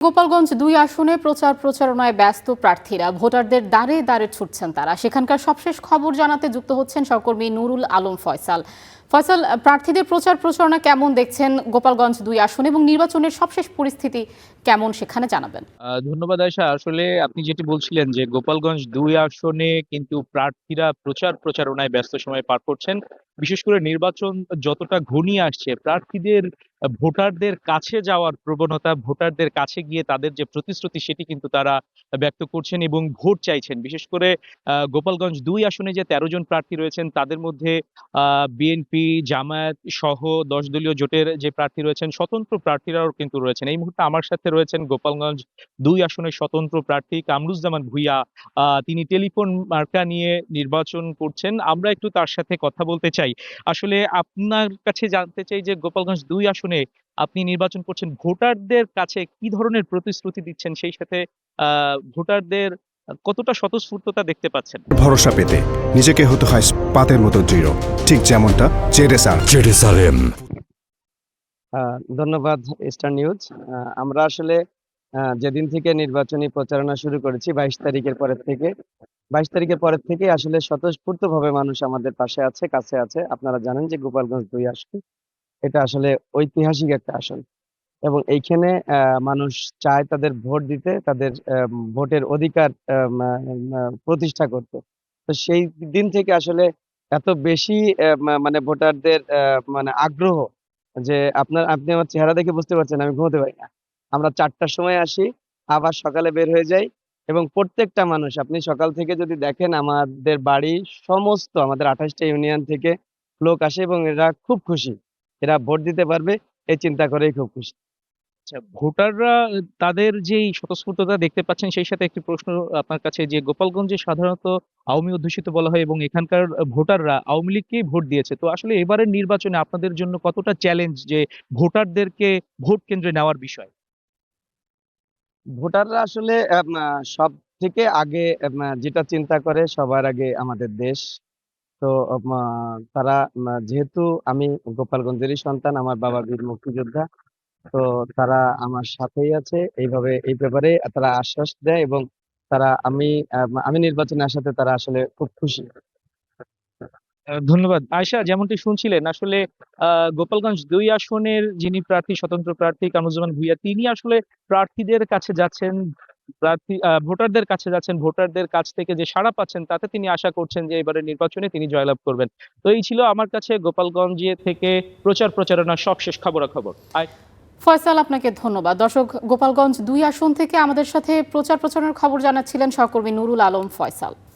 গোপালগঞ্জ ২ আসনে প্রচার প্রচারণায় ব্যস্ত প্রার্থীরা ভোটারদের দ্বারে দ্বারে ছুটছেন তারা। সেখানকার সবশেষ খবর জানাতে যুক্ত হচ্ছেন সহকর্মী নুরুল আলম ফয়সাল। ফয়সাল, প্রার্থীদের প্রচার প্রচারণা কেমন দেখছেন গোপালগঞ্জ ২ আসনে এবং নির্বাচনের সবশেষ পরিস্থিতি কেমন সেখানে জানাবেন? ধন্যবাদ আয়েশা। আসলে আপনি যেটি বলছিলেন যে গোপালগঞ্জ ২ আসনে কিন্তু প্রার্থীরা প্রচার প্রচারণায় ব্যস্ত সময় পার করছেন। বিশেষ করে নির্বাচন যতটা ঘনিয়ে আসছে প্রার্থীদের ভোটারদের কাছে যাওয়ার প্রবণতা, ভোটারদের কাছে গিয়ে তাদের যে প্রতিশ্রুতি সেটি কিন্তু তারা ব্যক্ত করছেন এবং ভোট চাইছেন। বিশেষ করে গোপালগঞ্জ ২ আসনে যে ১৩ জন প্রার্থী রয়েছেন তাদের মধ্যে বিএনপি, জামায়াত সহ ১০ দলীয় জোটের যে প্রার্থী রয়েছেন, স্বতন্ত্র প্রার্থীরাও কিন্তু রয়েছেন। এই মুহূর্তে আমার সাথে রয়েছেন গোপালগঞ্জ ২ আসনের স্বতন্ত্র প্রার্থী কামরুজ্জামান ভূঁইয়া। তিনি টেলিফোন মার্কা নিয়ে নির্বাচন করছেন। আমরা একটু তার সাথে কথা বলতে চাই। আসলে আপনার কাছে জানতে চাই যে গোপালগঞ্জ ২ আসনে আপনি নির্বাচন করছেন। ভোটারদের কাছে কি ধরনের প্রতিশ্রুতি দিচ্ছেন? সেই সাথে ভোটারদের কতটা স্বতঃস্ফূর্ততা দেখতে পাচ্ছেন? ভরসা পেতে নিজেকে হতে হয় পাতের মতো দৃঢ়, ঠিক যেমনটা জেরুসালেম। ধন্যবাদ স্টার নিউজ। আমরা আসলে যেদিন থেকে নির্বাচনী প্রচারণা শুরু করেছি ২২ তারিখের পরের থেকে ২২ তারিখের পরের থেকে আসলে স্বতঃস্ফূর্তভাবে মানুষ আমাদের পাশে আছে, কাছে আছে। আপনারা জানেন যে গোপালগঞ্জ ২ আসন এটা আসলে ঐতিহাসিক একটা আসন এবং এইখানে মানুষ চায় তাদের ভোট দিতে, তাদের ভোটের অধিকার প্রতিষ্ঠা করতে। তো সেই দিন থেকে আসলে এত বেশি মানে ভোটারদের মানে আগ্রহ যে আপনি আমার চেহারা দেখে বুঝতে পারছেন আমি ঘুমোতে পারি না। আমরা ৪টার সময় আসি, আবার সকালে বের হয়ে যাই এবং প্রত্যেকটা মানুষ আপনি সকাল থেকে যদি দেখেন আমাদের বাড়ি সমস্ত আমাদের ২৮টা ইউনিয়ন থেকে লোক আসে এবং এরা খুব খুশি। এরা ভোট দিতে পারবে এই চিন্তা করেই খুব খুশি। আচ্ছা, ভোটাররা তাদের যেই স্বতঃস্ফূর্ততা দেখতে পাচ্ছেন সেই সাথে একটি প্রশ্ন আপনার কাছে যে গোপালগঞ্জে সাধারণত আওয়ামী অধ্যুষিত বলা হয় এবং এখানকার ভোটাররা আওয়ামী লীগকেই ভোট দিয়েছে। তো আসলে এবারের নির্বাচনে আপনাদের জন্য কতটা চ্যালেঞ্জ যে ভোটারদেরকে ভোট কেন্দ্রে নেওয়ার বিষয়? ভোটাররা আসলে সবথেকে আগে যেটা চিন্তা করে সবার আগে আমাদের দেশ। তো তারা যেহেতু আমি গোপালগঞ্জেরই সন্তান, আমার বাবা বীর মুক্তিযোদ্ধা। তো তারা আমার সাথেই আছে। এই ব্যাপারে তারা আশ্বাস দেয় এবং আমি নির্বাচনে আসাতে তারা আসলে খুব খুশি। ধন্যবাদ। আয়েশা, যেমনটি শুনছিলেন আসলে গোপালগঞ্জ ২ আসনের যিনি প্রার্থী, স্বতন্ত্র প্রার্থী কামরুজ্জামান ভূঁইয়া তিনি আসলে প্রার্থীদের কাছে যাচ্ছেন, ভোটারদের কাছে যাচ্ছেন। ভোটারদের কাছ থেকে যে সাড়া পাচ্ছেন তাতে তিনি আশা করছেন যে এবারের নির্বাচনে তিনি জয়লাভ করবেন। তো এই ছিল আমার কাছে গোপালগঞ্জে থেকে প্রচার প্রচারণার সবশেষ খবরাখবর। ফয়সাল, আপনাকে ধন্যবাদ। দর্শক, গোপালগঞ্জ ২ আসন থেকে আমাদের সাথে প্রচার প্রচারণার খবর জানাচ্ছিলেন সহকর্মী নুরুল আলম ফয়সাল।